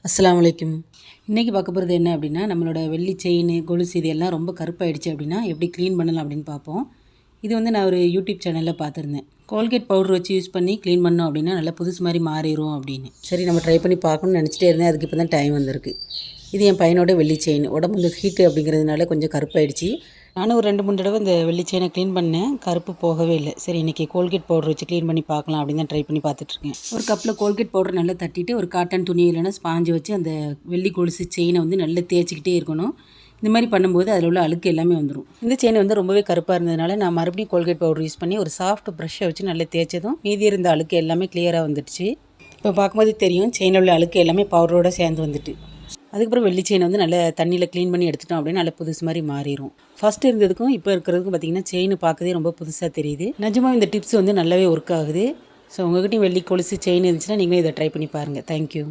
அஸ்ஸலாமு அலைக்கும். இன்றைக்கி பார்க்க போகிறது என்ன அப்படின்னா, நம்மளோட வெள்ளி செயின், கொலுசு இது எல்லாம் ரொம்ப கருப்பாயிடுச்சு அப்படின்னா எப்படி க்ளீன் பண்ணலாம் அப்படின்னு பார்ப்போம். இது வந்து நான் ஒரு யூடியூப் சேனலில் பார்த்துருந்தேன். கோல்கேட் பவுடர் வச்சு யூஸ் பண்ணி க்ளீன் பண்ணோம் அப்படின்னா நல்லா புதுசு மாதிரி மாறிடும் அப்படின்னு. சரி நம்ம ட்ரை பண்ணி பார்க்கணும்னு நினச்சிட்டே இருந்தேன். அதுக்கு இப்போ தான் டைம் வந்திருக்கு. இது என் பையனோட வெள்ளி செயின். உடம்பு இந்த ஹீட்டு அப்படிங்கிறதுனால கொஞ்சம் கருப்பாயிடுச்சு. நானும் ஒரு 2-3 தடவை இந்த வெள்ளி செயினை க்ளீன் பண்ணேன். கருப்பு போகவே இல்லை. சரி இன்றைக்கி கோல்கேட் பவுடர் வச்சு க்ளீன் பண்ணி பார்க்கலாம் அப்படின்னு தான் ட்ரை பண்ணி பார்த்துட்ருக்கேன். ஒரு கப்பில் கோல்கேட் பவுடர் நல்லா தட்டிட்டு ஒரு காட்டன் துணி இல்லைன்னா ஸ்பாஞ்சு வச்சு அந்த வெள்ளி கொலுசு செயினை வந்து நல்லா தேய்ச்சிக்கிட்டே இருக்கணும். இந்த மாதிரி பண்ணும்போது அதில் உள்ள அழுக்கு எல்லாமே வந்துடும். இந்த செயின் வந்து ரொம்பவே கருப்பாக இருந்ததுனால நான் மறுபடியும் கோல்கேட் பவுடர் யூஸ் பண்ணி ஒரு சாஃப்ட் ப்ரஷ்ஷை வச்சு நல்லா தேய்ச்சதும் மீதி இருந்த அழுக்கு எல்லாமே கிளியராக வந்துடுச்சு. இப்போ பார்க்கும்போது தெரியும் செயினில் உள்ள அழுக்கு எல்லாமே பவுடரோடு சேர்ந்து வந்துட்டு. அதுக்கப்புறம் வெள்ளி செயின் வந்து நல்லா தண்ணியில் க்ளீன் பண்ணி எடுத்துட்டோம் அப்படின்னா நல்லா புதுசு மாதிரி மாறிடும். ஃபஸ்ட்டு இருந்ததுக்கும் இப்போ இருக்கிறதுக்கும் பார்த்திங்கன்னா செயின் பார்க்கவே ரொம்ப புதுசாக தெரியுது. நிஜமாக இந்த டிப்ஸ் வந்து நல்லாவே ஒர்க் ஆகுது. ஸோ உங்கள்கிட்டையும் வெள்ளி கொலுசு செயின் இருந்துச்சுன்னா நீங்களும் இதை ட்ரை பண்ணி பாருங்கள். தேங்க்யூ.